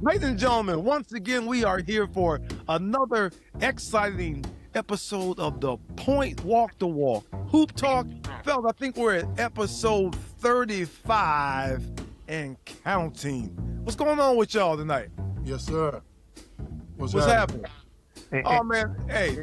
Ladies and gentlemen, once again, we are here for another exciting episode of the Point Walk the Walk Hoop Talk. Fellas, I think we're at episode 35 and counting. What's going on with y'all tonight? Yes, sir. What's happening? Oh, man. Hey,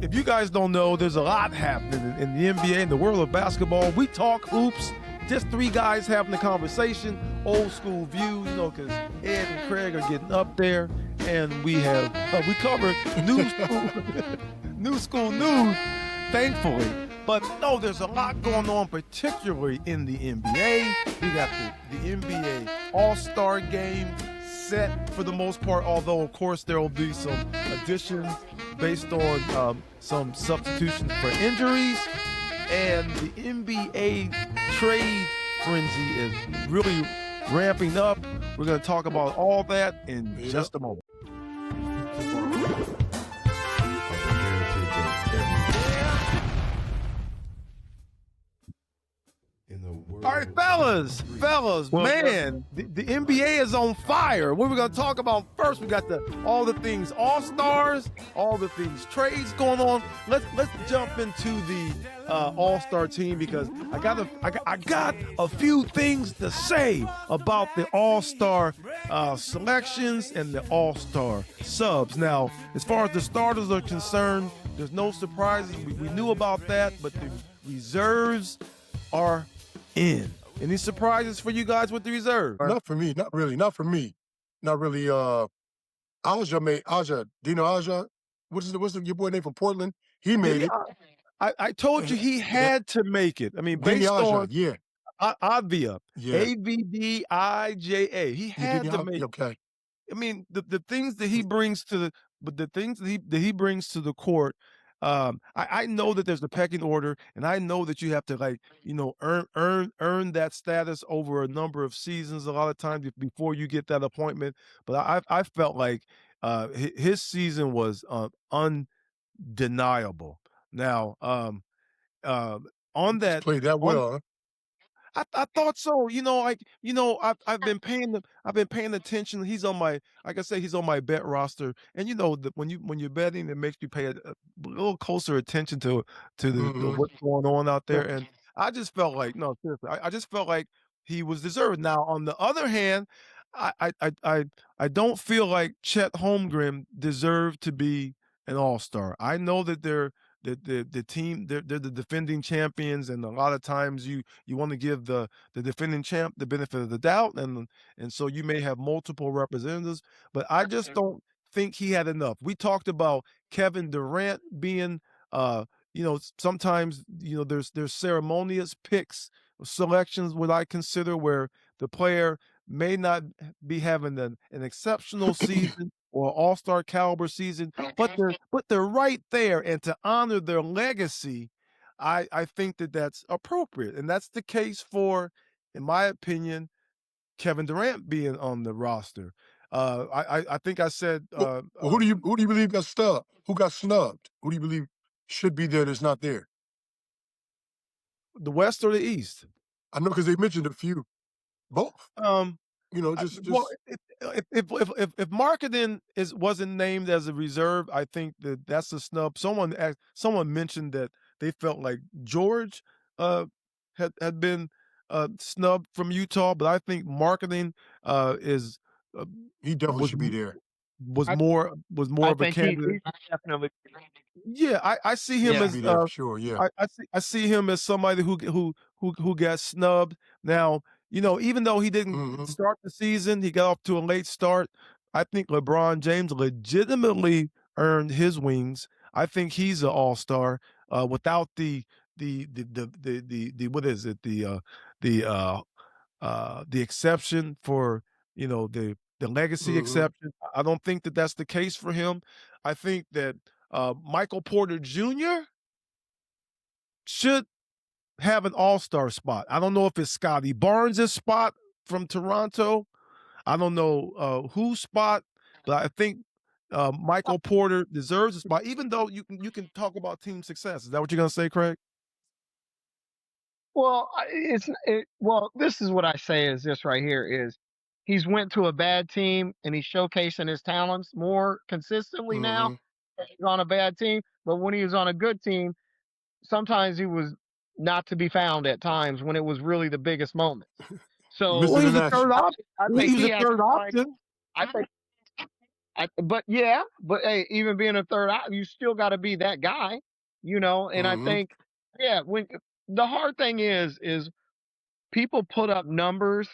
if you guys don't know, there's a lot happening in the NBA, in the world of basketball. We talk hoops. Just three guys having a conversation, old school view, because Ed and Craig are getting up there, and we cover new school news, thankfully. But no, there's a lot going on, particularly in the NBA. We got the NBA All-Star Game set for the most part, although of course there will be some additions based on some substitutions for injuries. And the NBA trade frenzy is really ramping up. We're going to talk about all that in just a moment. All right, fellas, man, the NBA is on fire. What we're going to talk about first, we got all the things All-Stars, all the things trades going on. Let's jump into the All-Star team, because I got a few things to say about the All-Star selections and the All-Star subs. Now, as far as the starters are concerned, there's no surprises. We knew about that, but the reserves are in. Any surprises for you guys with the reserve? Not for me. Not really. Aja, Dino Aja. What's your boy name from Portland? He made it. I told you he had to make it. I mean, based on Avdia, Avdija. He had to make it. Okay. I mean, the things that he brings to he brings to the court. I know that there's a pecking order, and I know that you have to earn that status over a number of seasons a lot of times before you get that appointment. But I felt like his season was undeniable. Now, on that, played that well, huh? I thought so. I've been paying attention. He's on my, like I say, he's on my bet roster. And when you're betting, it makes you pay a little closer attention to what's going on out there. And I just felt like, no, seriously, I just felt like he was deserved. Now, on the other hand, I don't feel like Chet Holmgren deserved to be an All-Star. I know that they're the team, they're the defending champions, and a lot of times you want to give the defending champ the benefit of the doubt, and so you may have multiple representatives, but I just don't think he had enough. We talked about Kevin Durant being sometimes there's ceremonious picks, selections, what I consider, where the player may not be having an exceptional season or All-Star caliber season, but they're right there, and to honor their legacy, I think that's appropriate, and that's the case for, in my opinion, Kevin Durant being on the roster. I think I said. Who do you believe got snubbed? Who got snubbed? Who do you believe should be there that's not there? The West or the East? I know, because they mentioned a few. Both. Just. Well, if Markkanen wasn't named as a reserve, I think that's a snub. Someone mentioned that they felt like George had been snubbed from Utah, but I think Markkanen is he definitely should be there. Was more of a candidate. Definitely. Yeah, I see him as sure. Yeah, I see him as somebody who got snubbed. Now, even though he didn't start the season, he got off to a late start. I think LeBron James legitimately earned his wings. I think he's an All-Star without the what is it, the exception for the legacy exception. I don't think that that's the case for him. I think that Michael Porter Jr. should have an All-Star spot. I don't know if it's Scotty Barnes' spot from Toronto. I don't know whose spot, but I think Michael Porter deserves a spot, even though you can talk about team success. Is that what you're going to say, Craig? Well, this is what I say is this right here is he's went to a bad team and he's showcasing his talents more consistently now. Mhm. He's on a bad team, but when he was on a good team, sometimes he was not to be found at times when it was really the biggest moments. So Well, Missing he in was a action. third option. I He think was he a has to third find. option. I think, but yeah, but hey, even being a third out, you still got to be that guy, you know. And I Mhm. think, yeah, when the hard thing is people put up numbers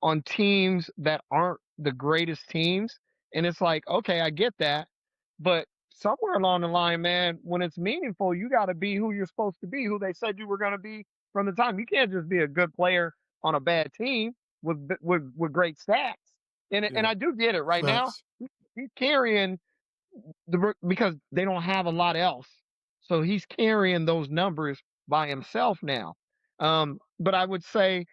on teams that aren't the greatest teams. And it's like, okay, I get that. But somewhere along the line, man, when it's meaningful, you got to be who you're supposed to be, who they said you were going to be from the time. You can't just be a good player on a bad team with great stats. And Yeah. I do get it right now. Facts. He's carrying because they don't have a lot else. So he's carrying those numbers by himself now. But I would say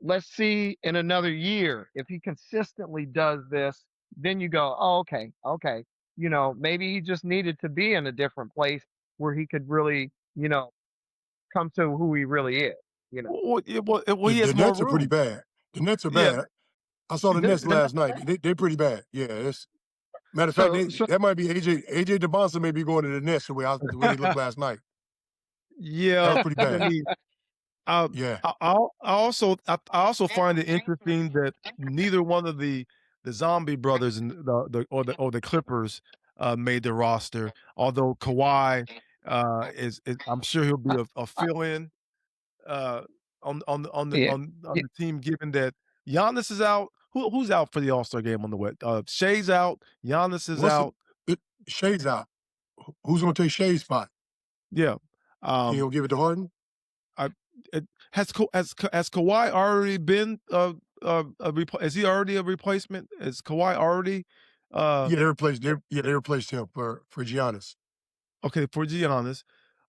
let's see in another year if he consistently does this, then you go, oh, okay, okay. Maybe he just needed to be in a different place where he could really, come to who he really is, you know. Well, The he the has more Nets are pretty room. bad. The Nets are Yeah. bad. I saw the Nets The last next night. They pretty bad. Yeah, it's matter of fact, so so that might be AJ DeBonsa may be going to the Nets the way they looked last night. That Yeah. was pretty I bad. mean, Um, Yeah. I also find it interesting that neither one of the Zombie brothers and the Clippers made the roster. Although Kawhi is I'm sure he'll be a I, fill in yeah, on yeah. the team, given that Giannis is out. Who's out for the All Star game on the West? Shea's out. Giannis is What's out. it, Shay's out. Who's going to take Shay's spot? Yeah. He Um, gonna give it to Harden? I it has Kawhi already been is he already a replacement? Is Kawhi already uh Yeah, they replaced him for Giannis. okay for Giannis?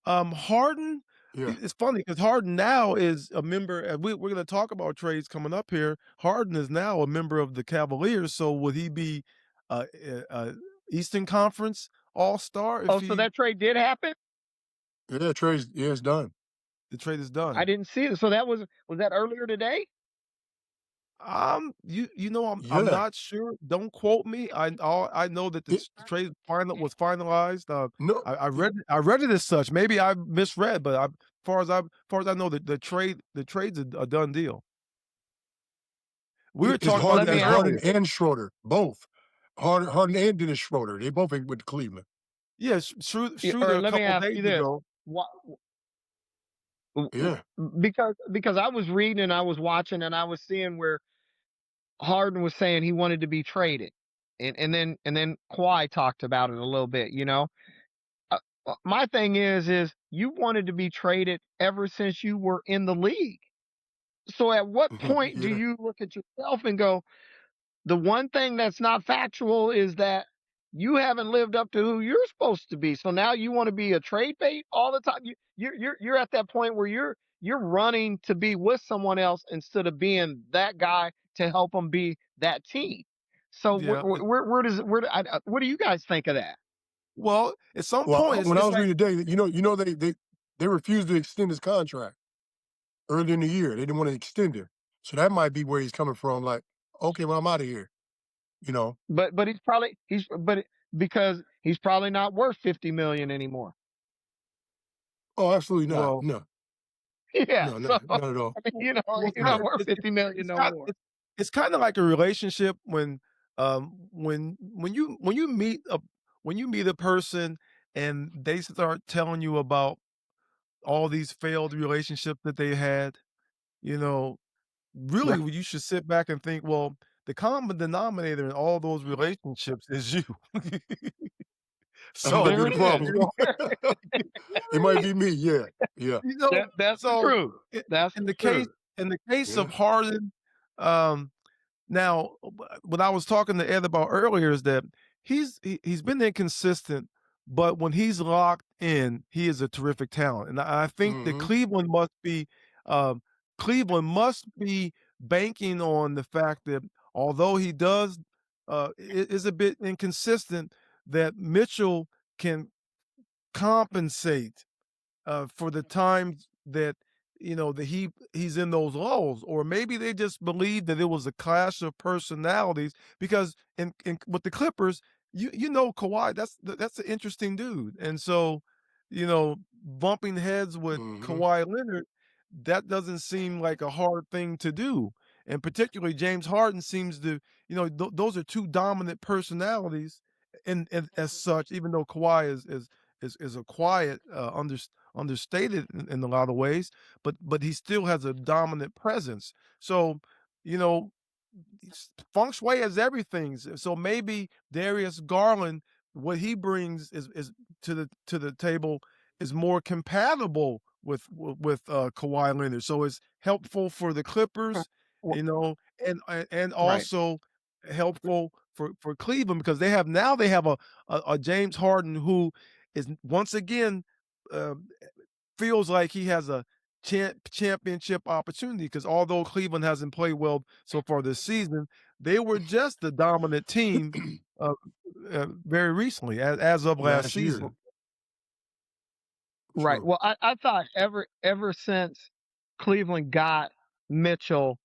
Harden, Yeah. it's funny because Harden now is a member, and we're going to talk about trades coming up here. Harden is now a member of the Cavaliers, so would he be Eastern Conference All Star if Oh, so he that trade did happen? Yeah, Trey's yeah, it's done. the trade is I done? didn't see it. So that was that earlier today? I'm Yeah. not sure. Don't quote me. I know that the It trade was finalized. no I read it as such. Maybe I misread, but far as I know, the trade's a done deal. We were it's talking about Let Harden me that it's ask Harden you. earlier. and Schroeder, both. Harden and Dennis Schroeder. They both went to Cleveland. Yes, Or Schroeder a let me couple ask you days this. ago. What Yeah. because I was reading and I was watching and I was seeing where Harden was saying he wanted to be traded. And then Kawhi talked about it a little bit, you know. Uh, my thing is you wanted to be traded ever since you were in the league. So at what point do Yeah. you look at yourself and go, the one thing that's not factual is that you haven't lived up to who you're supposed to be. So now you want to be a trade bait all the time. You're at that point where you're running to be with someone else instead of being that guy to help them be that team. So Yeah. what do you guys think of that? Well, at some point, Well, it's, when I it's was like reading today, they refused to extend his contract early in the year. They didn't want to extend him. So that might be where he's coming from. Like, okay, well, I'm out of here. You know. But because he's probably not worth 50 million anymore. Oh, absolutely not. Well, No, yeah. no, So not at all. I mean, well, you're see, not worth 50 million it's no got more. it's kinda like a relationship when you meet a person and they start telling you about all these failed relationships that they had, you know, really, Right. you should sit back and think, well, the common denominator in all those relationships is you. That might So, be There the it is. you problem. know, It might be me. Yeah, yeah, you know, That's the so truth. I That's in the the case truth. in the case of yeah. Harden, um now, what I was talking to Ed about earlier is that he's been inconsistent, but when he's locked in, he is a terrific talent, and I think that Hmm. Um, Cleveland must be banking on the fact that although he does is a bit inconsistent, that Mitchell can compensate for the times that that he's in those lulls, or maybe they just believe that it was a clash of personalities because in with the Clippers, Kawhi, that's an interesting dude, and so, bumping heads with Mhm. Kawhi Leonard, that doesn't seem like a hard thing to do, and particularly James Harden seems to, those are 2 dominant personalities, and as such, even though Kawhi is a quiet, understated in a lot of ways, but he still has a dominant presence. So, you know, feng shui is everything. So maybe Darius Garland, what he brings is to the table is more compatible with Kawhi Leonard. So it's helpful for the Huh. Clippers, Wh- and Right. also helpful for Cleveland because they have a James Harden who is once again uh, feels like he has a championship opportunity because although Cleveland hasn't played well so far this season, they were just the dominant team uh, very recently, as of last Last year. season. Right. True. Well, I thought ever since Cleveland got Mitchell,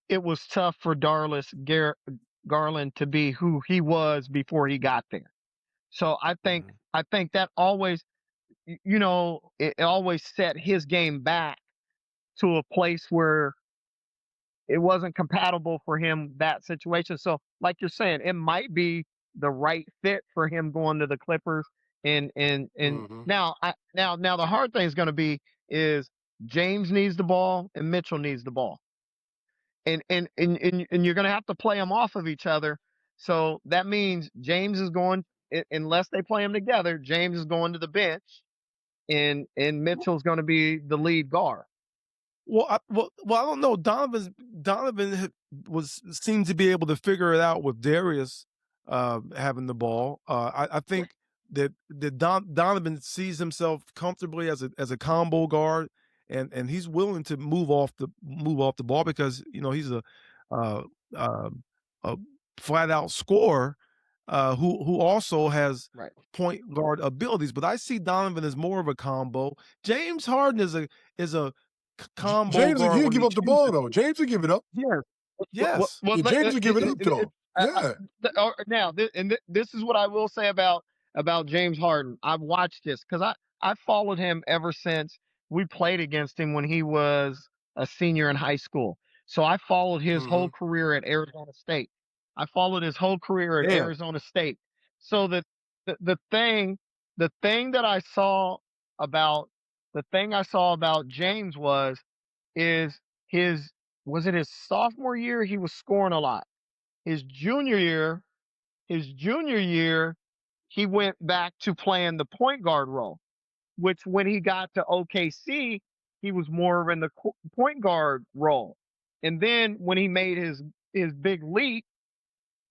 it was tough for Garland to be who he was before he got there. So Mhm. I think that always it always set his game back to a place where it wasn't compatible for him, that situation. So like you're saying, it might be the right fit for him going to the Clippers. And Mhm. now the hard thing is going to be is James needs the ball and Mitchell needs the ball, and you're going to have to play them off of each other. So that means James is going, unless they play them together. James is going to the bench, and Mitchell's going to be the lead guard. I don't know. Donovan seemed to be able to figure it out with Darius having the ball. I think that Donovan sees himself comfortably as a combo guard, and he's willing to move off the ball because he's uh, uh, a flat out scorer who also has Right. point guard abilities. But I see Donovan as more of a combo. James Harden is a combo James, guard he'll when give he up the chooses ball though. to. James will give it up. Yes, Well, yes. well, Yeah, James will give it up though. Yeah. now, this is what I will say about James Harden. I've watched this because I followed him ever since we played against him when he was a senior in high school. So I followed his whole Mhm. career at Arizona State. I followed his whole career at Man, Arizona State. So the the thing the thing that I saw about the thing I saw about James is his was it his sophomore year he was scoring a lot. His junior year, his junior year, he went back to playing the point guard role, which when he got to OKC, he was more in the point guard role. And then when he made his big leap,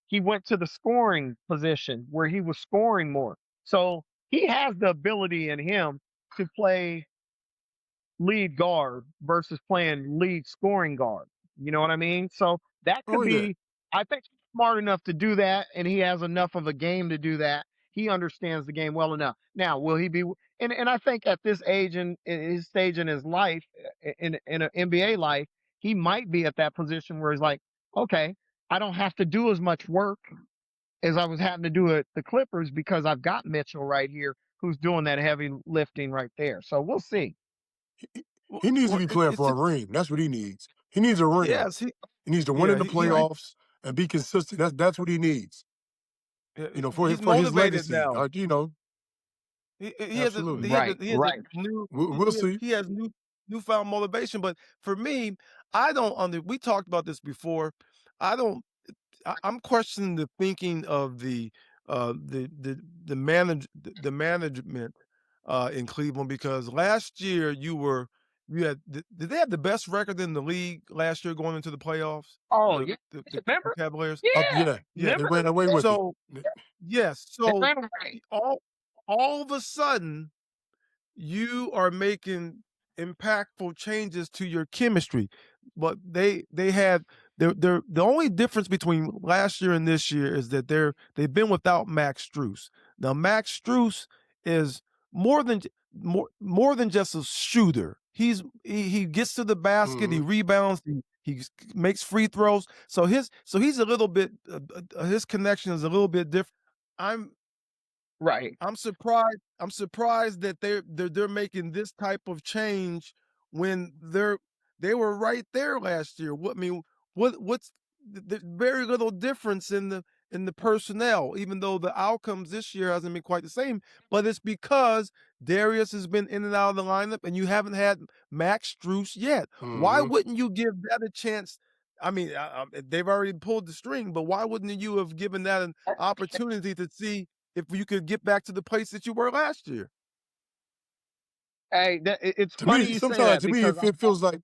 he went to the scoring position where he was scoring more. So he has the ability in him to play lead guard versus playing lead scoring guard. You know what I mean? So that Oh could yeah. be, I think he's smart enough to do that, and he has enough of a game to do that. He understands the game well enough. Now, will he be? And I think at this age in his stage in his life, in an NBA life, he might be at that position where he's like, okay, I don't have to do as much work as I was having to do at the Clippers because I've got Mitchell right here who's doing that heavy lifting right there. So we'll see. He well, he needs to well, be playing it's for a just ring. That's what he needs. He needs a ring. yes, He needs to win in yeah, the playoffs and be consistent. That's what he needs. he's For his motivated legacy. now. Absolutely. Right, He has a right. new We'll see. he has newfound motivation. But for me, I don't under. We talked about this before. I don't. I'm questioning the thinking of the management in Cleveland because last year you had did they have the best record in the league last year going into the playoffs? Oh, yeah. The Remember? Cavaliers. Yeah. Yeah, yeah, they Remember? ran away with it. So yes, They so ran away. all of a sudden you are making impactful changes to your chemistry. But they had the only difference between last year and this year is that they've been without Max Strus. Now Max Strus is more than more than just a shooter. he gets to the basket, he Mhm. rebounds, he makes free throws. So he's a little bit his connection is a little bit different. I'm Right. I'm surprised that they're making this type of change when they were right there last year. What I mean, what's very little difference in the personnel, even though the outcomes this year hasn't been quite the same. But it's because Darius has been in and out of the lineup, and you haven't had Max Strus yet. Why Mhm. wouldn't you give that a chance? I mean, they've already pulled the string, but why wouldn't you have given that an opportunity to see if you could get back to the place that you were last year? Hey, it's To funny me, you say sometimes that to me, because it feels like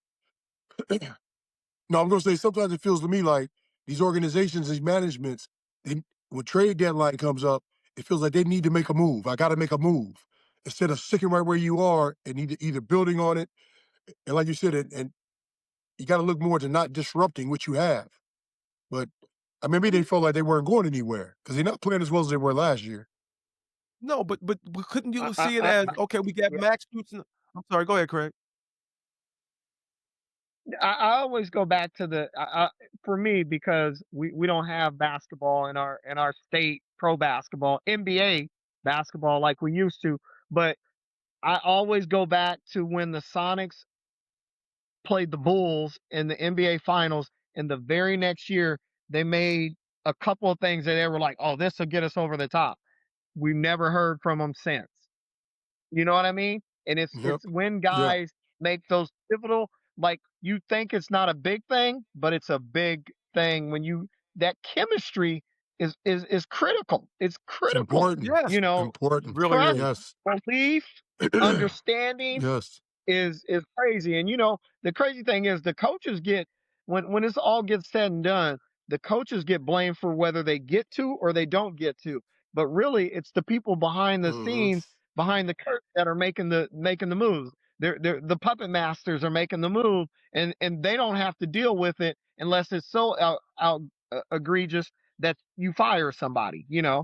no, I'm gonna say sometimes it feels to me like these organizations, these managements, they when trade deadline comes up, it feels like they need to make a move. I gotta make a move. Instead of sticking right where you are and either building on it, and like you said, and you gotta look more to not disrupting what you have. But maybe they felt like they weren't going anywhere because they're not playing as well as they were last year. No, but couldn't I, you I, see it I, as, I okay, we got yeah, Max Strus I'm sorry, go ahead, Craig. I always go back to for me because we don't have basketball in our state pro basketball NBA basketball like we used to, but I always go back to when the Sonics played the Bulls in the NBA Finals, and the very next year they made a couple of things that they were like, "Oh, this will get us over the top." We never heard from them since. You know what I mean? And Yep. it's when Yeah. guys make those pivotal, like you think it's not a big thing, but it's a big thing when you that chemistry is critical. It's It's critical. important. Yes, You know, Important. really trust, is. Yes. belief, understanding Yes. is crazy. And you know, the crazy thing is the coaches get when this all gets said and done, the coaches get blamed for whether they get to or they don't get to. But really, it's the people behind the Mhm. scenes, behind the curtain that are making the moves. They're the puppet masters are making the move, and they don't have to deal with it unless it's so out egregious that you fire somebody. Yeah,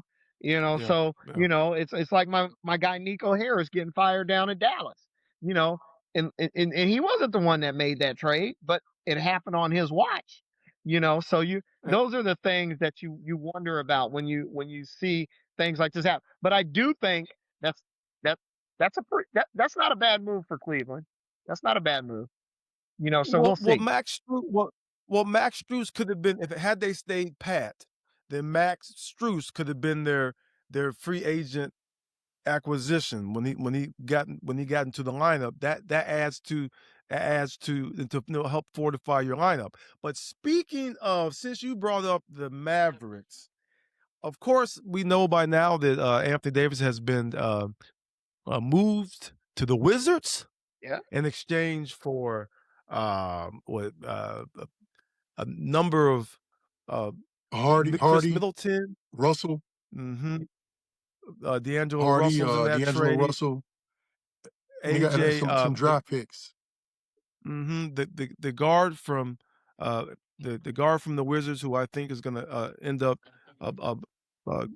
So yeah. it's like my guy Nico Harris getting fired down in Dallas you know, and he wasn't the one that made that trade, but it happened on his watch. So you Eh, those are the things that you wonder about when you see things like this happen. But I do think that's that that's not a bad move for Cleveland. That's not a bad move. So we'll see. Max Strus could have been, if had they stayed pat, then Max Strus could have been their free agent acquisition when he got into the lineup. That adds to help fortify your lineup. But speaking of, since you brought up the Mavericks, of course we know by now that Anthony Davis has been moved to the Wizards Yeah. in exchange for a number of uh, Chris Hardy, Middleton, Russell, hmm D'Angelo Hardy, Russell's in that D'Angelo trade, Russell, and they got AJ, some draft picks. the guard from uh, the guard from the Wizards, who I think is going to end up uh, uh, uh,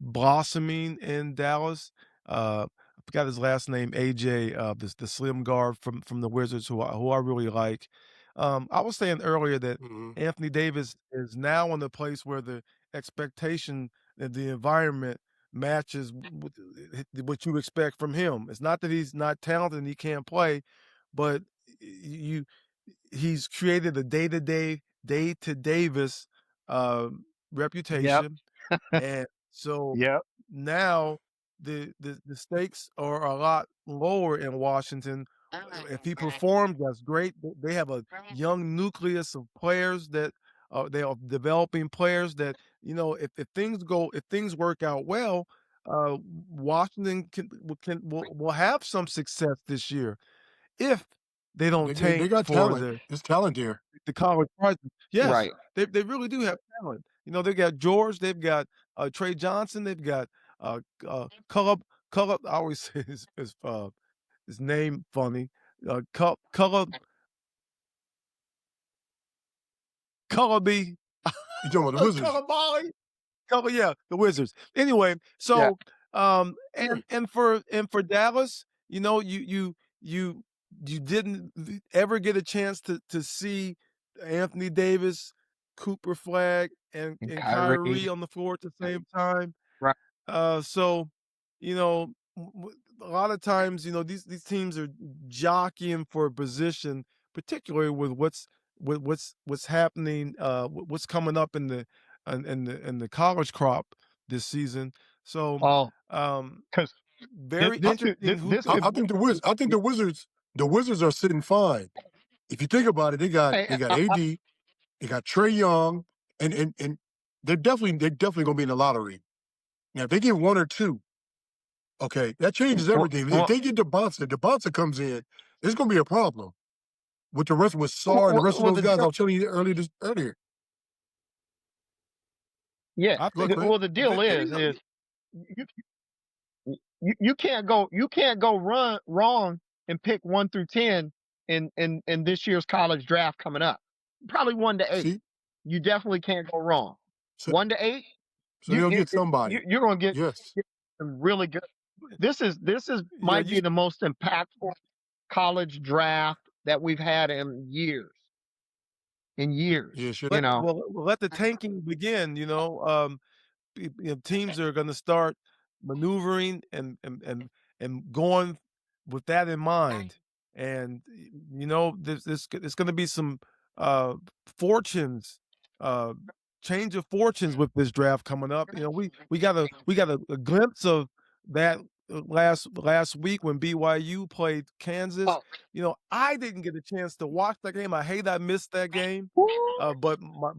blossoming in Dallas. I forgot his last name, AJ, the slim guard from the Wizards, who I really like. I was saying earlier that Mhm. Anthony Davis is now in the place where the expectation and the environment matches what you expect from him. It's not that he's not talented and he can't play, but you he's created a day to Davis Yep. reputation, and so Yep. now the stakes are a lot lower in Washington. If he performs, that's great. They have a young nucleus of players that they are developing players that, if things work out well, Washington will have some success this year if they don't They tank got for talent. There's talent there. the college prizes. Yes, Right. they really do have talent. They've got George, they've got, Trey Johnson, they've got, Cullop I always say his name funny, Cullaby, You talking about the Wizards? Coulibaly? Yeah, the Wizards. Anyway, Yeah. so, and for Dallas, you you didn't ever get a chance to see Anthony Davis, Cooper Flag, And and Kyrie, Kyrie on the floor at the same time. right? So, you know, a lot of times, these teams are jockeying for a position, particularly with what's happening, what's coming up in the college crop this season. So, Oh, um, because very this interesting who this I, could I could. think the Wiz. I think the Wizards are sitting fine. If you think about it, they got hey, they got AD, they got Trey Young, and they're definitely gonna be in the lottery. Now, if they get one or two, okay, that changes everything. If well, they get DeBonsa comes in, it's gonna be a problem with the rest with Sar and the rest of well, those the guys. I deal, was telling you earlier. yeah. I Go think ahead, go ahead. Well, the deal they, is you, you can't go run wrong and pick 1 through 10 in this year's college draft coming up. Probably 1 to 8. See, You definitely can't go wrong. so 1 to 8, so they'll get you somebody. you're gonna Yes, get some really good. This is yeah, might be the most impactful college draft that we've had in years. In years, yeah, sure. you know. let the tanking begin. Teams are going to start maneuvering and going with that in mind. And this it's going to be some fortunes, uh, change of fortunes with this draft coming up. We got a glimpse of that last week when BYU played Kansas. Oh, I didn't get a chance to watch that game. I hate I missed that game. But my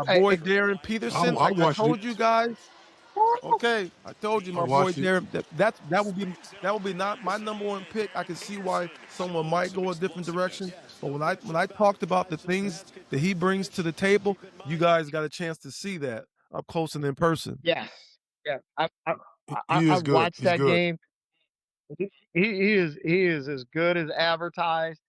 hey, boy hey, Darren I, Peterson, I I watched it. told you guys, okay, I told you I my boy watched it. Darren that will be not my number one pick. I can see why someone might go a different direction, but when I talked about the things that he brings to the table, you guys got a chance to see that up close and in person. yes, yeah. He I is good. watched He's that good. game. He is as good as advertised.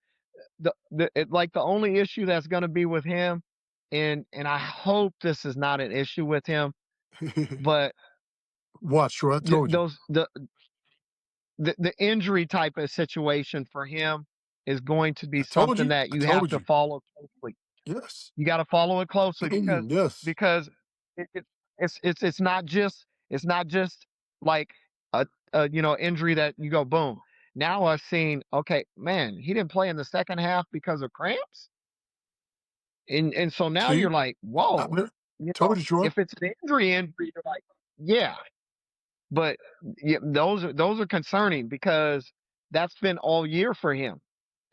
Like the only issue that's going to be with him, and I hope this is not an issue with him, but Watch, Troy. I told you. those the injury type of situation for him is going to be I told something you. that I you have told to you. folloh closely. Yes. You got to follow it closely Yes. because it's not just like a injury that you go boom. Now I've seen, okay, man, he didn't play in the second half because of cramps, and so now See, you're like, I whoa, told you, Troy. if it's an injury, you're like, yeah, but yeah, those are concerning because that's been all year for him,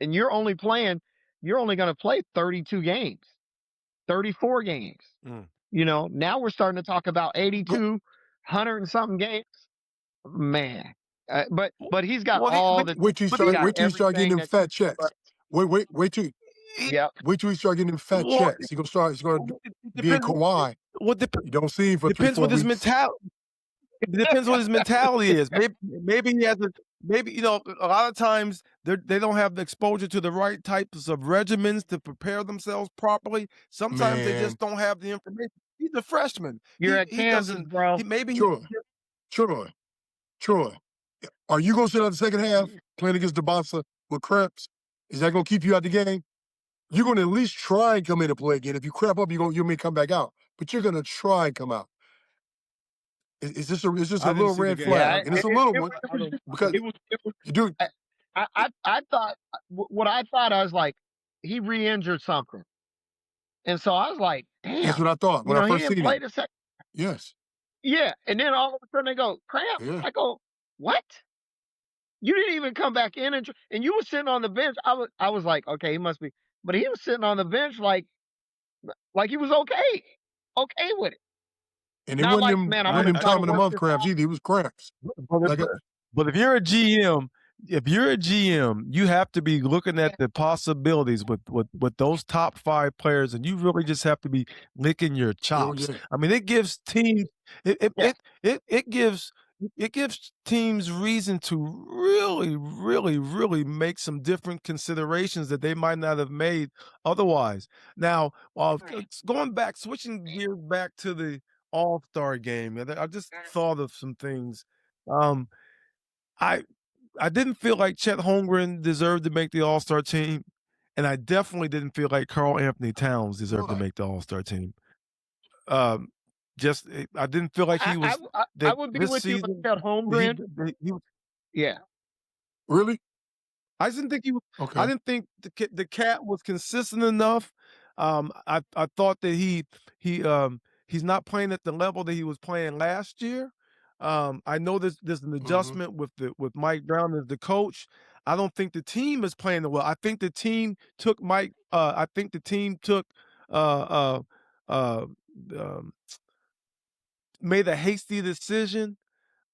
and you're only going to play 32 games, 34 games. Mm. Now we're starting to talk about Go, 82, 100 and something games. Man, but he's got Well, all the but he's he, got wait till you start getting everything them that you fat checks. but Wait till he yep. wait till you start getting them fat well, checks. He's gonna it be in depends. Kawhi. What You don't see him for three, depends four what his weeks. mentality. It depends what his mentality is. Maybe he has a maybe a lot of times they don't have the exposure to the right types of regimens to prepare themselves properly. Sometimes they Man, just don't have the information. He's a freshman. You're He at he Kansas, doesn't bro. he maybe he Troy, Troy, Troy. Are you gonna sit out the second half playing against DeBonsa with cramps? Is that gonna keep you out the game? You're gonna at least try and come in and play again. If you crap up, you may come back out, but you're gonna try and come out. It's just a I didn't little see the red game. Yeah, flag, and it's a little it one was because it was. you do. I thought what I thought I was like he re-injured something, and so I was like, That's damn, what I thought when I he first didn't seen play him. the second. Yes, Yeah, and then all of a sudden they go cramps. yeah, I go, what? You didn't even come back in and you were sitting on the bench. I was like, okay, he must be, but he was sitting on the bench like he was okay with it. and it Not wasn't like, them man, I'm I, wasn't gonna them I try to time of the work month this cramps out. either. It was cramps. but if, Like but if you're a GM, you have to be looking at the possibilities with those top five players, and you really just have to be licking your oh chops. yeah, I mean, it gives teams it it Yeah, it it gives teams reason to really, really, really make some different considerations that they might not have made otherwise. Now, going back, switching gears back to the All-Star game, and I just thought of some things. Um, I I didn't feel like Chet Holmgren deserved to make the All-Star team, and I definitely didn't feel like Karl-Anthony Towns deserved to Why? make the All-Star team. Um, I didn't feel like I he I was w I I that would be this with you season. about He Holmgren. he was Yeah. Really? I just didn't think he was I Okay. didn't think the cat was consistent enough. I thought that he's not playing at the level that he was playing last year. I know there's an Mm-hmm. adjustment with Mike Brown as the coach. I don't think the team is playing well. I think the team took I think the team took uh uh uh um, made a hasty decision.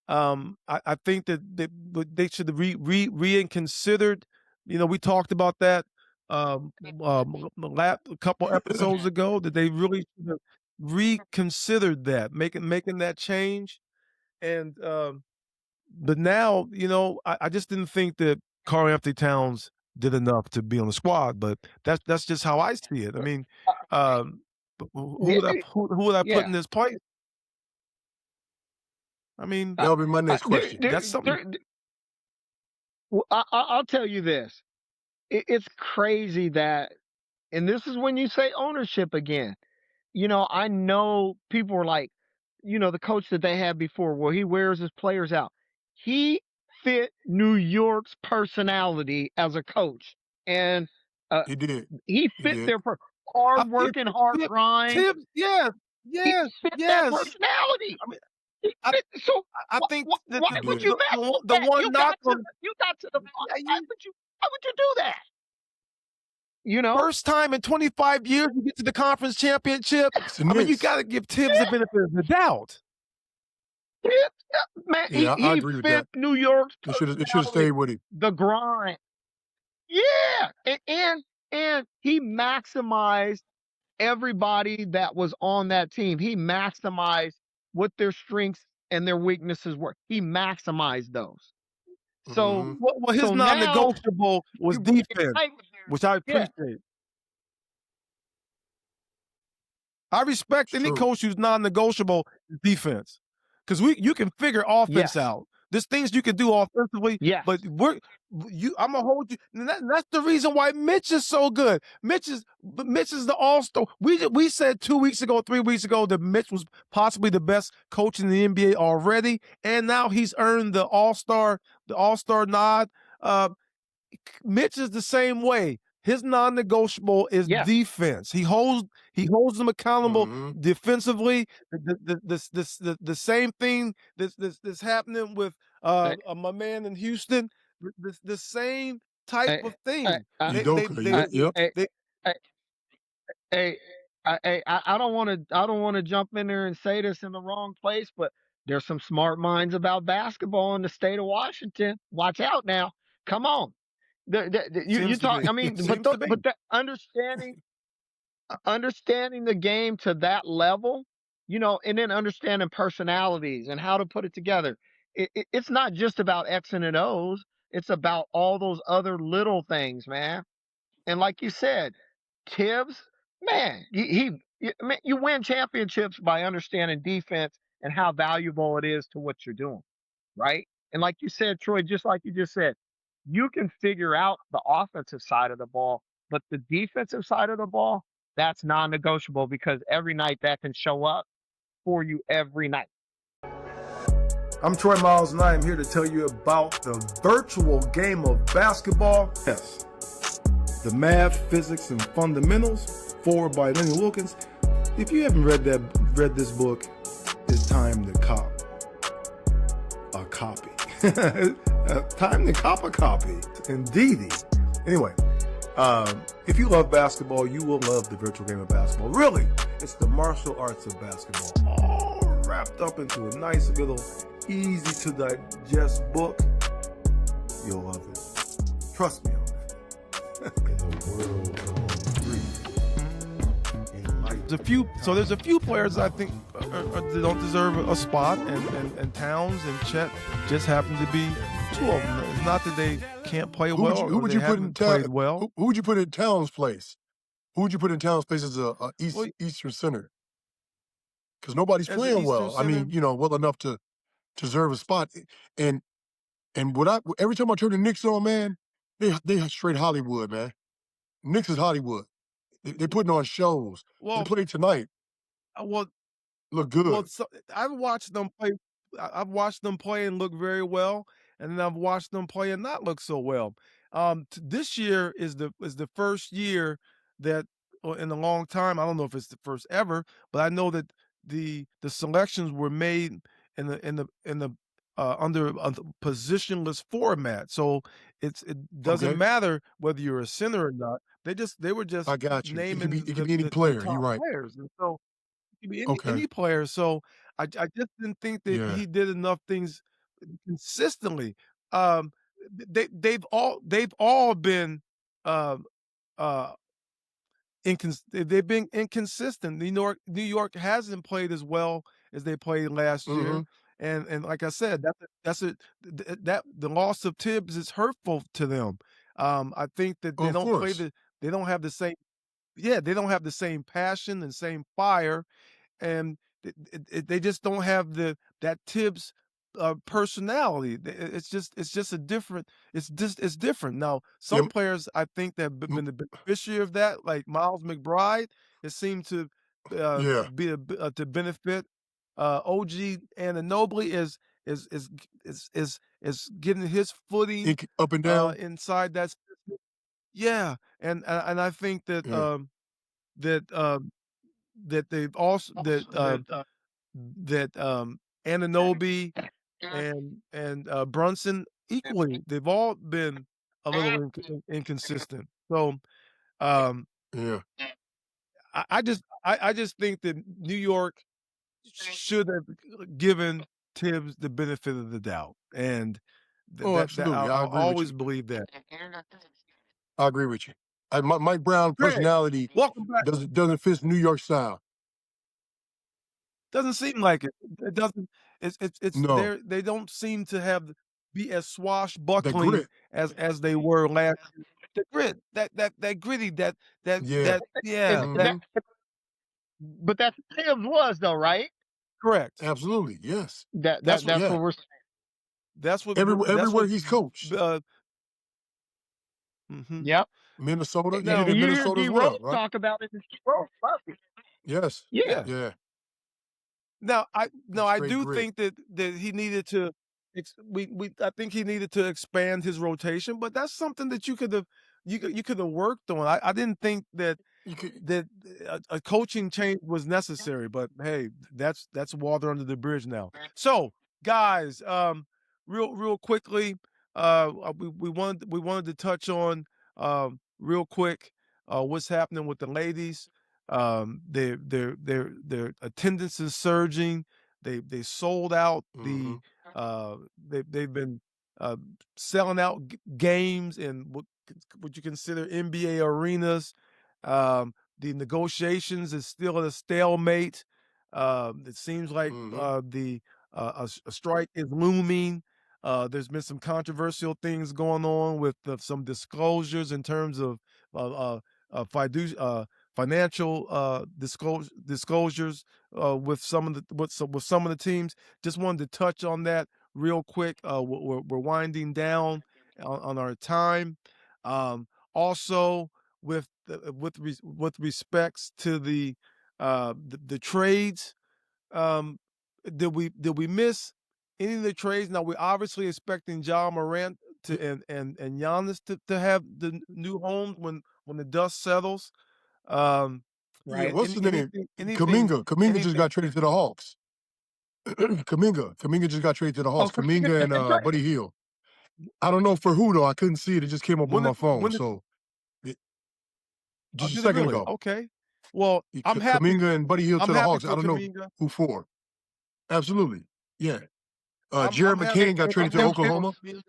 I think that they should have reconsidered. You know, we talked about that a couple episodes ago. That they really should have reconsidered that, making that change. And but now, you know, I just didn't think that Karl-Anthony Towns did enough to be on the squad. But that's just how I see it. I mean, Uh, but yeah, who would I put yeah. in this place? I mean, Uh, That'll be my next there, question. there, that's something. there, well, I'll tell you this. It's crazy that, and this is when you say ownership again. I know people were like, the coach that they had before, well, he wears his players out. He fit New York's personality as a coach, and uh, He did. he He fit did. their hard I feel working, hard Tib grind. Tibbs, yes, He yes, fit that yes. personality. I mean, He I fit, so I think that why He would did. you mess with the that? one knock on You got to the yeah, why would you do that? You know, first time in 25 years you get to the conference championship. It's the I mean, you Knicks. gotta give Tibbs the benefit of the doubt. Yeah, man, Yeah, I he agree with fit that. New York's It should have personality, stayed with him. the grind. Yeah, and he maximized everybody that was on that team. He maximized what their strengths and their weaknesses were. He maximized those. So Mm-hmm. Well, his so now non-negotiable was you bring in defense, Tiger there. which I Yeah. appreciate. I respect It's any true. coach who's non-negotiable defense, because you can figure offense Yes. out. There's things you can do offensively, Yes. but I'm gonna hold you. And that's the reason why Mitch is so good. Mitch is the all-star. We said 2 weeks ago, 3 weeks ago that Mitch was possibly the best coach in the NBA already, and now he's earned the all-star nod. Uh, Mitch is the same way. His non-negotiable is Yes. defense. He holds them accountable Mm-hmm. defensively. The same thing that's happening with I, my man in Houston. The same type I, of I, thing. I, Udoka. I, Yep. I, They I, Hey, I don't want to. I don't want to jump in there and say this in the wrong place, but there's some smart minds about basketball in the state of Washington. Watch out now. Come on. You seems to talk. be I mean, seems to be. but the understanding the game to that level, and then understanding personalities and how to put it together. It's not just about X and O's. It's about all those other little things, man. And like you said, Tibbs, man, man, you win championships by understanding defense and how valuable it is to what you're doing, right? And like you said, Troy, just like you just said, you can figure out the offensive side of the ball, but the defensive side of the ball, that's non-negotiable because every night that can show up for you every night. I'm Troy Miles, and I am here to tell you about the virtual game of basketball. Yes. The Math, Physics, and Fundamentals, forward by Lenny Wilkins. If you haven't read this book, it's time to cop a copy. Time to cop a copy. Indeedy. Anyway, if you love basketball, you will love the virtual game of basketball. Really, it's the martial arts of basketball, all wrapped up into a nice little, easy to digest book. You'll love it. Trust me on that. In the world of dreaming. There's a few players I think don't deserve a spot, and Towns and Chet just happen to be two of them. It's not that they can't play well Who or would they you put in haven't played well. Who would you put in Towns' place? Who would you put in Towns' place as a Well, Eastern center? Because nobody's as an playing Eastern well. I center, mean, well enough to deserve a spot. And And what I every time I turn the Knicks on, man, they straight Hollywood, man. Knicks is Hollywood. They putting on shows. They Well, played tonight. well, Look well, good. so I've watched them play. I've watched them play and look very well, and then I've watched them play and not look so well. This year is the first year that, in a long time. I don't know if it's the first ever, but I know that the selections were made in the under a positionless format. So it doesn't Okay, matter whether you're a center or not. They were just I got you. naming It could be any the player. You're top right. players, and so could be Okay. any player, so I just didn't think that Yeah. he did enough things consistently. Um, they've all been, um, uh, they've been inconsistent. New York hasn't played as well as they played last year, Mhm. and like I said, that the loss of Tibbs is hurtful to them. I think that Of course. they don't have the same, yeah, they don't have the same passion and same fire, and they just don't have that Tibbs, personality. It's just a different, it's different. Now, Yeah. some players I think that have m- been the beneficiary of that, like Miles McBride, it seemed to, Yeah. to benefit. OG Anunoby is getting his footing, Up and down. inside that system. Yeah, and I think that, Yeah. that, that they've also that, Anunoby and Brunson equally, they've all been a little inconsistent. So, um, Yeah. I just think that New York should have given Tibbs the benefit of the doubt, and Oh, that absolutely. I I'll agree with you. always believe that. I agree with you. Mike Brown Greg, personality welcome back. doesn't fit New York style. Doesn't seem like it. It doesn't. It's No, they don't seem to have be as the swashbuckling grit. as they were last year. The grit, that gritty, Yeah. yeah, that Hmm. But that's what Tibbs was though, right? correct. Absolutely. Yes. That's what That's Yeah. what we're that's Everywhere what he's coached. mhm. Yep. Minnesota. He did Now, it in You hear Minnesota D as Rose well, right? talk about it. Rose loves it. Yes. Yeah. yeah. Yeah. Now, That I straight do grit. think that he needed to I think he needed to expand his rotation, but that's something that you could have worked on. I didn't think that You could. that a coaching change was necessary, but hey, that's water under the bridge now. So, guys, real quickly, we wanted to touch on, real quick, what's happening with the ladies. Their attendance is surging. They sold out Hmm. they've been, uh, selling out games in what you consider NBA arenas. The negotiations is still at a stalemate. It seems like, Hmm. a strike is looming. There's been some controversial things going on with some disclosures in terms of, uh, uh, financial, disclosures, with some of the teams. Just wanted to touch on that real quick. We're winding down on our time. Also, with respects to the trades, um, did we miss any of the trades? Now we're obviously expecting John Morant to and Giannis to have the new homes when the dust settles. Um, Yeah. Right. What's his name? anything Kaminga just anything got traded to the Hawks. Kaminga just got traded to the Oh, Hawks. Kaminga Kaminga just and got traded. Buddy Hield. I don't know for who though. I couldn't see it. It just came up on when my phone. when did So it, oh, just a did it second really? ago, Okay. Well, I'm happy. Kaminga and Buddy Hield I'm to the happy Hawks. I for don't know Kaminga. who for. Absolutely. Yeah. I'm Jared happy. McCain got traded I'm to happy for Oklahoma. Kaminga.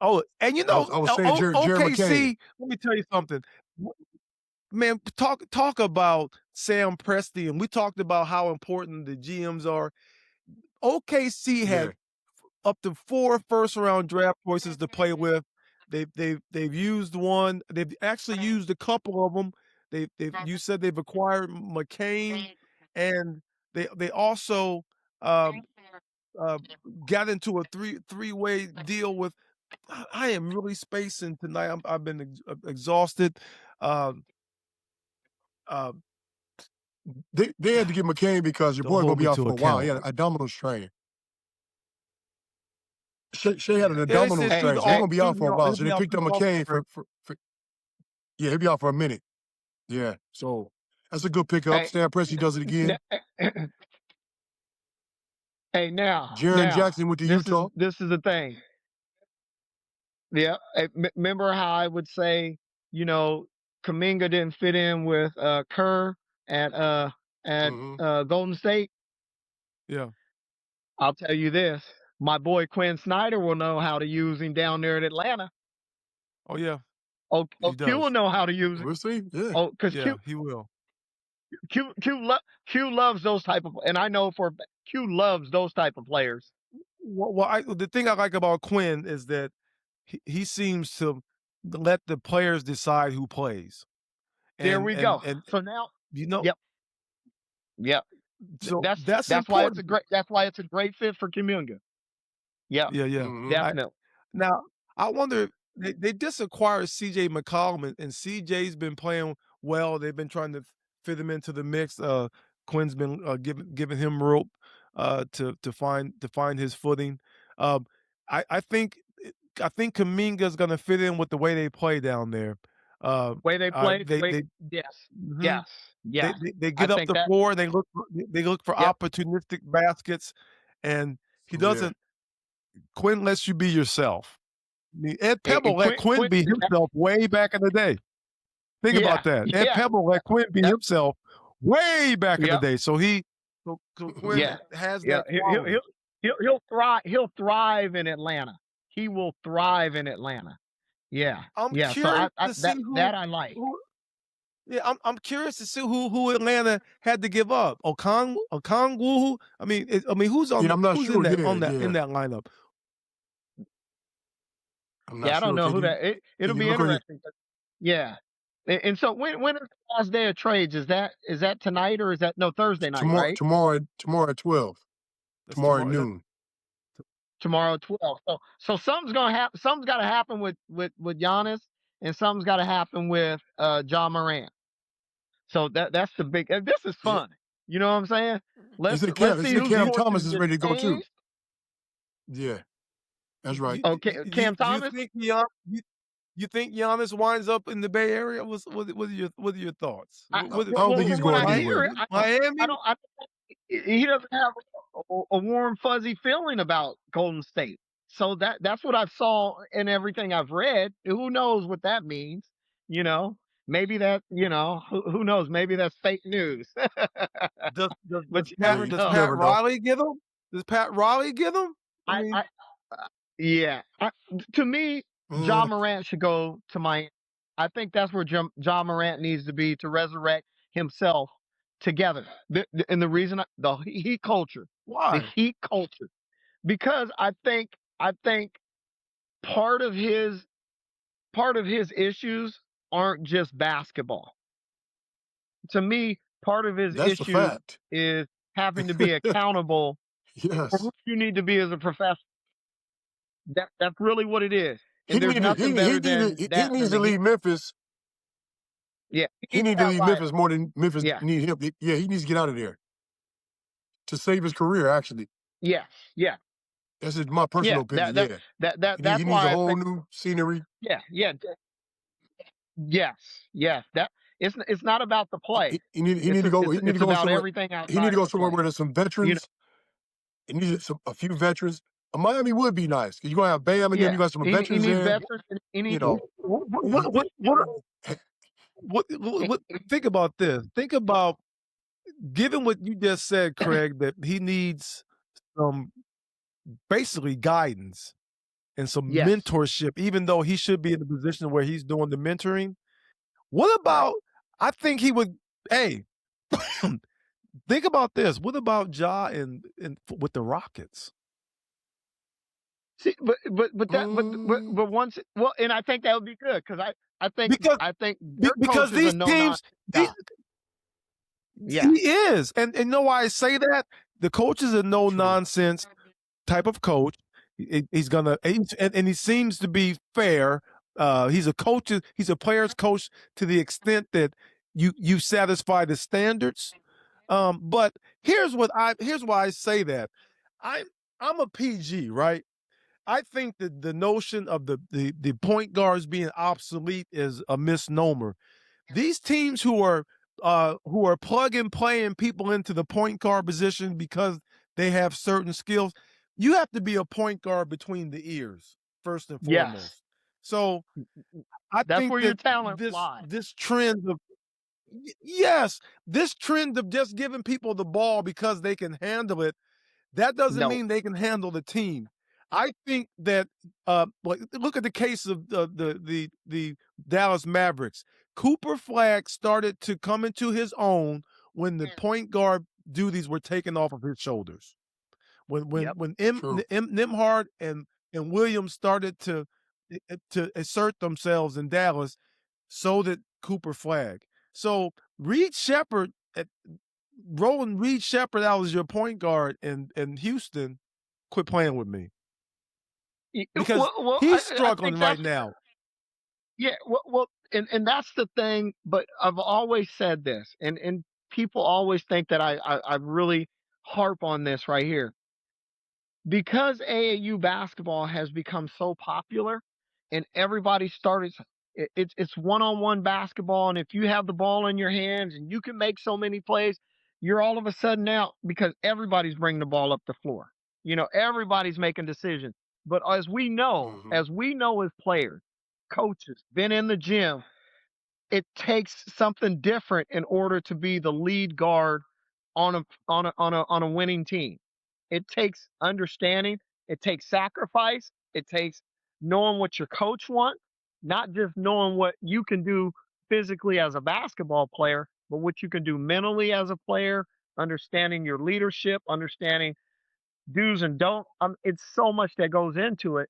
Oh, and I was saying Jared McCain. OKC. Let me tell you something, man. Talk about Sam Presti, and we talked about how important the GMs are. OKC had Yeah. up to 4 first-round draft choices to play with. They've used one. They've actually used a couple of them. You said they've acquired McCain, and they also, um, got into a three-way deal with. I am really spacing tonight. I've been exhausted. Um, uh, They had to get McCain because your don't boy gonna hold be me out to for a while. He account. had an abdominal strain. Shea had an Yeah, they abdominal said through Hey, strain, the so he's hey, gonna be out for a while. he'll So be they out picked through up the All-Star McCain break. for yeah, he'll be out for a minute. Yeah, so that's a good pickup. hey, Stan Presti does it n- again. hey, Jaren Jackson went to Utah. this is the thing. Yeah, remember how I would say, you know, Kaminga didn't fit in with Kerr at Hmm. Golden State. Yeah. I'll tell you this: my boy Quinn Snyder will know how to use him down there at Atlanta. Oh, yeah. Oh, He Q will does. know how to use him. We'll see. Yeah. Oh, because Yeah, he will. Q loves those type of, and I know Q loves those type of players. Well, the thing I like about Quinn is that he seems to let the players decide who plays, There and we and go. and So now, you know, yep, yep. so That's that's that's why it's a important. great. That's why it's a great fit for Kuminga. Yep, Yeah, yeah. Hmm. I definitely. Now I wonder they just acquired CJ McCollum, and CJ's been playing well. They've been trying to fit him into the mix. Quinn's been giving him rope to find his footing. Um, I think I think Kaminga's gonna fit in with the way they play down there. Way they play. Way They yes, mhm. yes, yes. They I get up think the that. floor, they look for Yep. opportunistic baskets, and he Yeah. doesn't. Quinn lets you be yourself. I mean, Ed Pebble And let Quinn Quinn. be himself way back in the day. Think Yeah, about that. Ed yeah, Pebble let Quinn be yep, himself way back in the yep, day. So Quinn yeah, has yeah. that quality. He'll thrive. He'll thrive in Atlanta. He will thrive in Atlanta. Yeah, I'm yeah. So curious I to see that I like. who yeah, I'm curious to see who Atlanta had to give up. Okongwu. I mean, Yeah, I'm not who's sure. Yeah, in yeah. that lineup? I'm not Yeah, I don't sure. know who that. Can It'll you be look on your interesting. Yeah. And so when is the last day of trades? Is that tonight or is that no Thursday night, right? tomorrow at 12. That's Tomorrow at tomorrow. noon. Tomorrow at 12. So something's gonna happen. Something's got to happen with Giannis, and something's got to happen with John Morant. So that's the big. This is Yeah. fun. You know what I'm saying? They Let's said let's Cam, they see said whose Cam torches Thomas is get ready to go too. changed. Yeah, that's right. Okay, Cam Do you Thomas. think you think Giannis winds up in the Bay Area? What are your thoughts? I don't think Well, he's from what going I anywhere. hear, I Miami? don't. He doesn't have a warm fuzzy feeling about Golden State. So that's what I saw in everything I've read. Who knows what that means? You know, maybe that. Who knows? Maybe that's fake news. But you Yeah, never Does you know. Pat never know. Riley get him? Does Pat Riley get him? I I mean, Yeah. To me, Mm, John Morant should go to Miami. I think that's where John Morant needs to be to resurrect himself together. And the reason the Heat culture, the why? Heat culture, because I think part of his part of his issues aren't just basketball. To me, part of his that's a issues fact. is having to be accountable for Yes. who you need to be as a professional. That's really what it is. He And there's needed nothing better than he that needs than to the Heat. leave Memphis. Yeah, He he needs needs to to have leave Riley. Memphis more than Memphis Yeah, need him. Yeah, he needs to get out of there to save his career. Actually, yeah, yeah, that's just my yeah. personal opinion. Yeah, he That's needs a why I whole think. new scenery. Yeah, yeah, yes, yes. That it's not about the play. He need to go. He need to It's go about somewhere. everything He need outside to of go the somewhere play. where there's some You know. veterans. He needs a few veterans. Miami would be nice because you're gonna have Bam and them. Yeah. You got some He veterans needs there. veterans. He You needs. know, What think about this. Think about given what you just said, Craig, that he needs some basically guidance and some Yes. mentorship, even though he should be in a position where he's doing the mentoring. What Right. about I think he would hey, think about this. What about Ja and with the Rockets? See, mm, but once well, and I think that would be good because Because I think their coach because is a these no teams nonsense these guy. Yeah. he is. And you know why I say that? The coach is a no true. nonsense. type of coach. He's and he seems to be fair. He's a coach. He's a player's coach to the extent that you satisfy the standards. But here's why I say that. I'm a PG, right? I think that the notion of the point guards being obsolete is a misnomer. These teams who are plug and playing people into the point guard position because they have certain skills, you have to be a point guard between the ears first and Yes. foremost. So I That's think where your that talent lies. this trend of yes, this trend of just giving people the ball because they can handle it, that doesn't No. mean they can handle the team. I think that look at the case of the Dallas Mavericks. Cooper Flag started to come into his own when the point guard duties were taken off of his shoulders. When True. Nimhard and Williams started to assert themselves in Dallas, so did Cooper Flag. So Reed Shepherd, rolling Reed Shepherd out as your point guard in Houston, quit playing with me. Because he's struggling right now. Yeah, and that's the thing. But I've always said this, and people always think that I really harp on this right here. Because AAU basketball has become so popular, and everybody started. It's one-on-one basketball, and if you have the ball in your hands and you can make so many plays, you're all of a sudden out because everybody's bringing the ball up the floor. Everybody's making decisions. But as we know as players, coaches, been in the gym, it takes something different in order to be the lead guard on a winning team. It takes understanding, it takes sacrifice, it takes knowing what your coach wants, not just knowing what you can do physically as a basketball player, but what you can do mentally as a player, understanding your leadership, understanding do's and don't. It's so much that goes into it.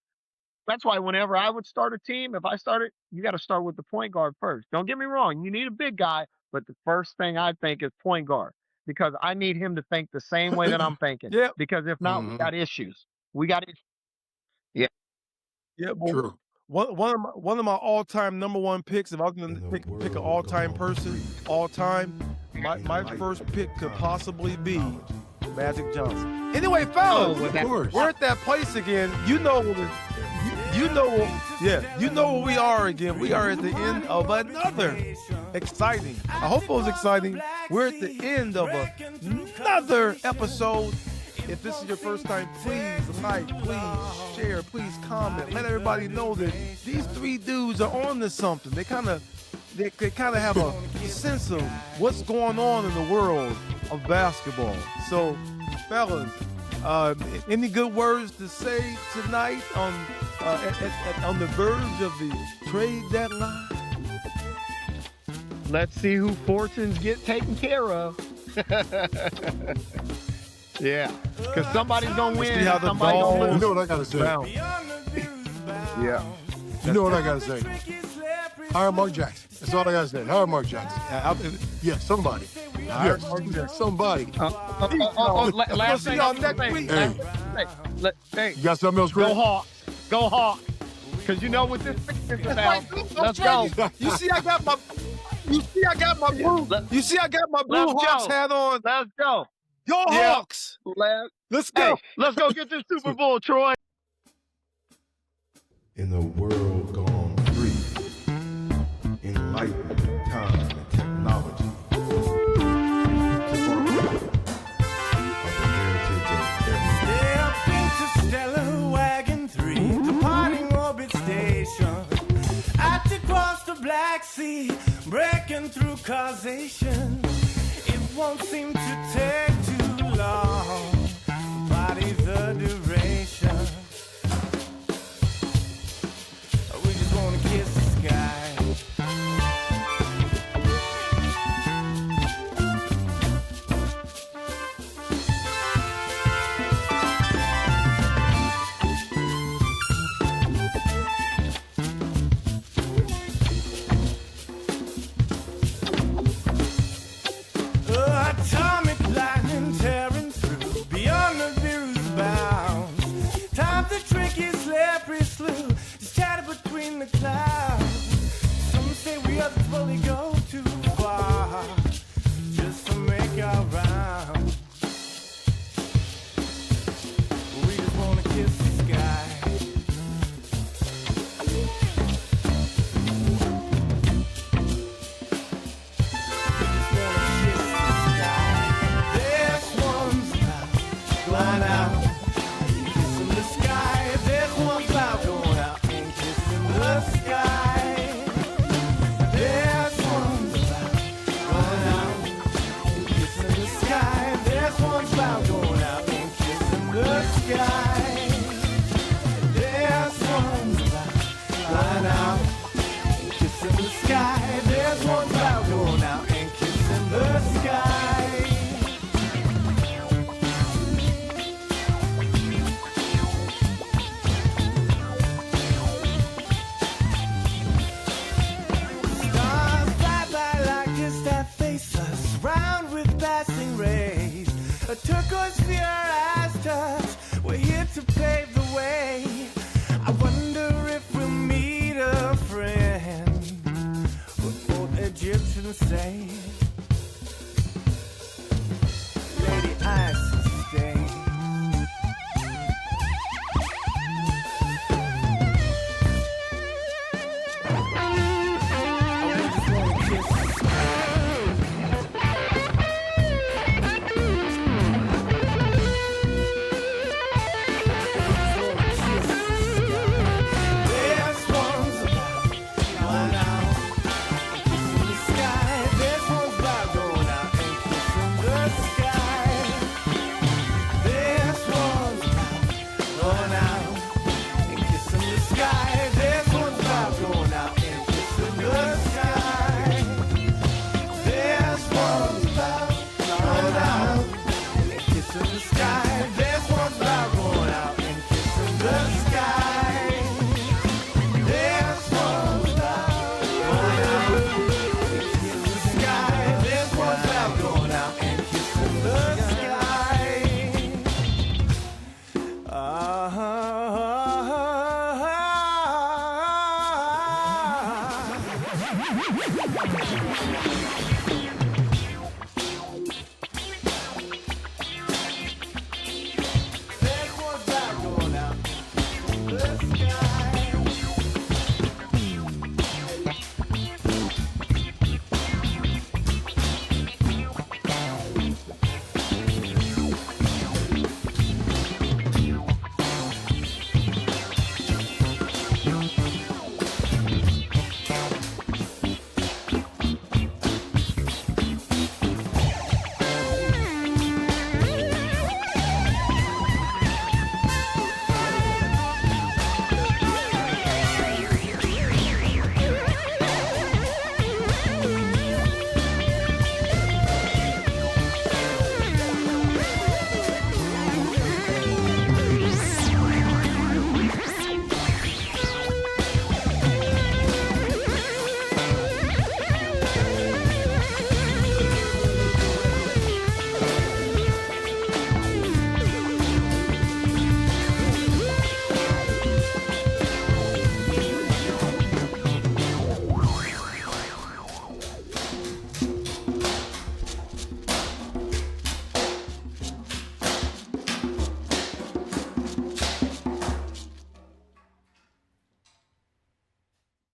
That's why whenever I would start a team, if I started, you got to start with the point guard first. Don't get me wrong, you need a big guy, but the first thing I think is point guard because I need him to think the same way that I'm thinking. Yeah. Because if not, we got issues. Yeah. Yeah. True. One of my all-time number one picks, if I was going to pick an all-time person, my first pick could possibly be Magic Johnson. Anyway, fellas, we're at that place again. You know where we are again. We are at the end of another exciting. I hope it was exciting. We're at the end of another episode. If this is your first time, please like, please share, please comment. Let everybody know that these three dudes are on to something. They kind of have a sense of what's going on in the world of basketball. So, fellas, any good words to say tonight on the verge of the trade deadline? Let's see who fortunes get taken care of. Yeah, because somebody's gonna win. Somebody's gonna lose. You know what I gotta say? Yeah. You know what I gotta say? Hire Mark Jackson. That's all I gotta say. Hire Mark Jackson. Yeah, somebody. Yes, somebody. Last thing I'll say. Hey, you got something else, Chris? Go Hawks. Because you know what this is about. Let's go. You see, I got my blue Hawks hat on. Let's go. Yo, Hawks. Let's go. Hey, let's go get this Super Bowl, Troy. In a world gone free, enlightened time and technology, Interstellar Wagon 3, departing orbit station. I to cross the Black Sea, breaking through causation. It won't seem to take too long. Body's the duration. We just wanna kiss the sky. Atomic light. A turquoise sphere asked us, we're here to pave the way. I wonder if we'll meet a friend. What old Egyptians say. Lady Isis stay. Going out and